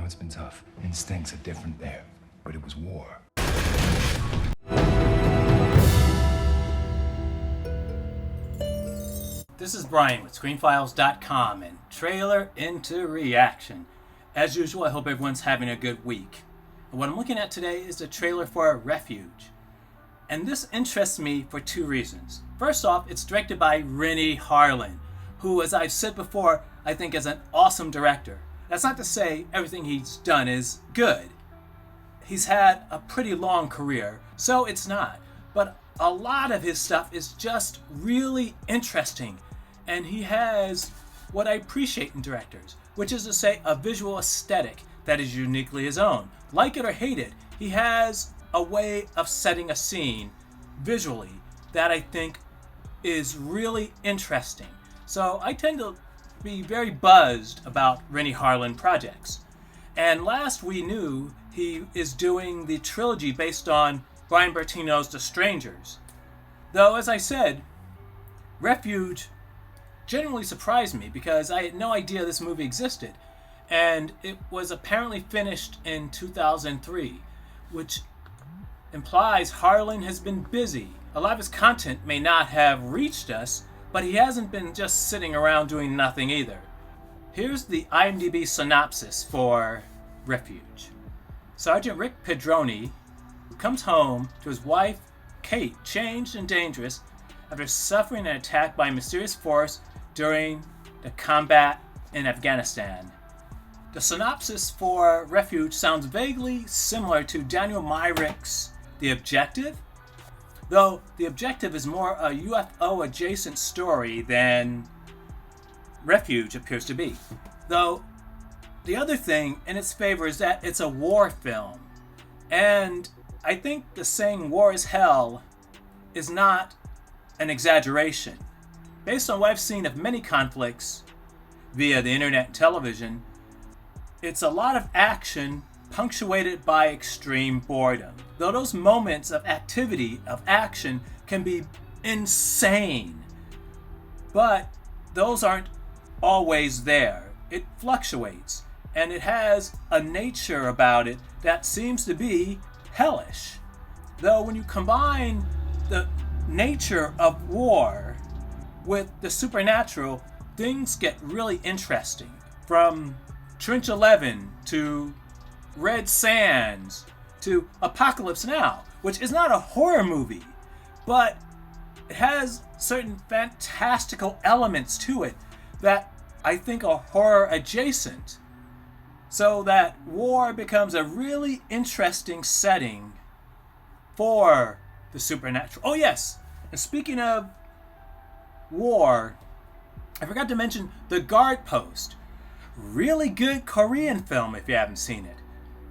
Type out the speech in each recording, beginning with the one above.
it's been tough. Instincts are different there, but it was war. This is Brian with ScreenFiles.com and Trailer into Reaction. As usual, I hope everyone's having a good week. And what I'm looking at today is the trailer for Refuge. And this interests me for two reasons. First off, it's directed by Renny Harlin, who, as I've said before, I think is an awesome director. That's not to say everything he's done is good. He's had a pretty long career, so it's not. But a lot of his stuff is just really interesting. And he has what I appreciate in directors, which is to say a visual aesthetic that is uniquely his own. Like it or hate it, he has a way of setting a scene visually that I think is really interesting. So I tend to be very buzzed about Renny Harlin projects. And last we knew, he is doing the trilogy based on Brian Bertino's The Strangers. Though, as I said, Refuge genuinely surprised me because I had no idea this movie existed. And it was apparently finished in 2003, which implies Harlin has been busy. A lot of his content may not have reached us, but he hasn't been just sitting around doing nothing either. Here's the IMDb synopsis for Refuge. Sergeant Rick Pedroni comes home to his wife, Kate, changed and dangerous after suffering an attack by a mysterious force during the combat in Afghanistan. The synopsis for Refuge sounds vaguely similar to Daniel Myrick's The Objective, though The Objective is more a UFO-adjacent story than Refuge appears to be. Though, the other thing in its favor is that it's a war film, and I think the saying war is hell is not an exaggeration. Based on what I've seen of many conflicts via the internet and television, it's a lot of action punctuated by extreme boredom. Though those moments of activity, of action, can be insane, but those aren't always there. It fluctuates, and it has a nature about it that seems to be hellish. Though when you combine the nature of war with the supernatural, things get really interesting. From Trench 11 to Red Sands to Apocalypse Now, which is not a horror movie, but it has certain fantastical elements to it that I think are horror adjacent, so that war becomes a really interesting setting for the supernatural. Oh yes, and speaking of war, I forgot to mention The Guard Post. Really good Korean film if you haven't seen it.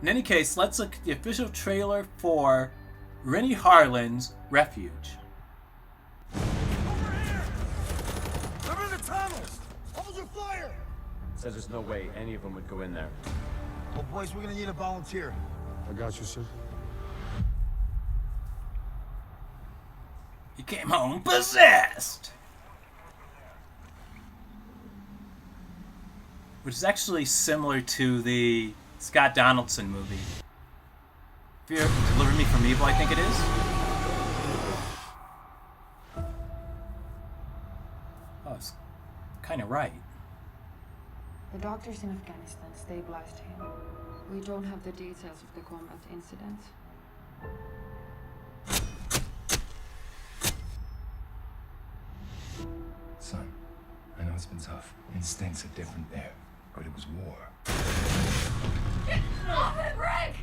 In any case, let's look at the official trailer for Renny Harlin's Refuge. Over here! They're in the tunnels! Hold your fire! Says there's no way any of them would go in there. Well, boys, we're gonna need a volunteer. I got you, sir. He came home possessed! Which is actually similar to the Scott Donaldson movie. Fear Deliver Me from Evil, I think it is. Oh, it's kind of right. The doctors in Afghanistan stabilized him. We don't have the details of the combat incident. Son, I know it's been tough. Instincts are different there, but it was war. Stop it, Rick!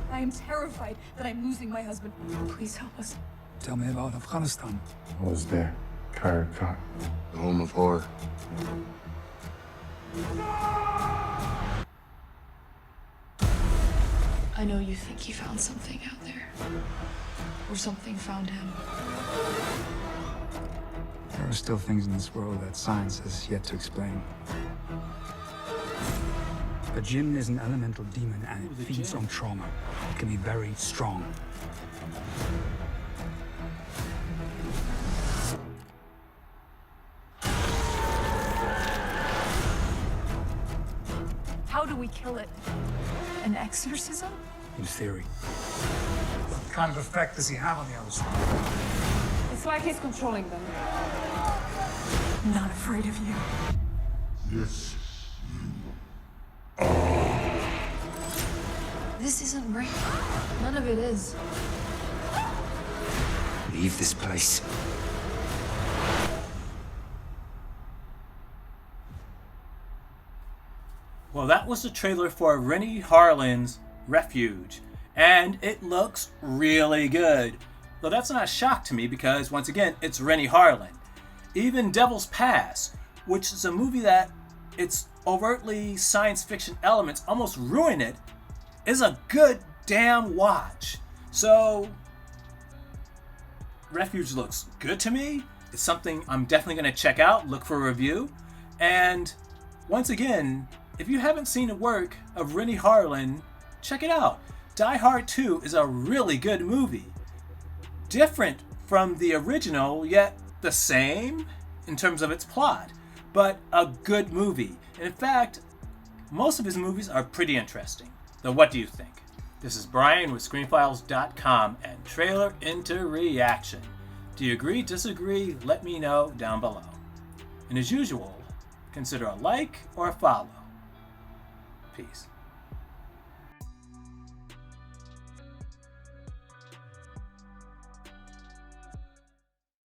I am terrified that I'm losing my husband. Please help us. Tell me about Afghanistan. I was there. Karakat, the home of horror. I know you think he found something out there. Or something found him. There are still things in this world that science has yet to explain. The Jinn is an elemental demon and it feeds on trauma. It can be very strong. How do we kill it? An exorcism? In theory. What kind of effect does he have on the other side? It's like he's controlling them. I'm not afraid of you. Yes. This isn't right. None of it is. Leave this place. Well, that was the trailer for Renny Harlin's Refuge, and it looks really good. Though that's not a shock to me because, once again, it's Renny Harlin. Even Devil's Pass, which is a movie that its overtly science fiction elements almost ruin it, is a good damn watch. So, Refuge looks good to me. It's something I'm definitely going to check out, look for a review. And once again, if you haven't seen the work of Renny Harlin, check it out. Die Hard 2 is a really good movie. Different from the original, yet the same in terms of its plot, but a good movie. And in fact, most of his movies are pretty interesting. So what do you think? This is Brian with ScreenFiles.com and Trailer Into Reaction. Do you agree, disagree? Let me know down below. And as usual, consider a like or a follow. Peace.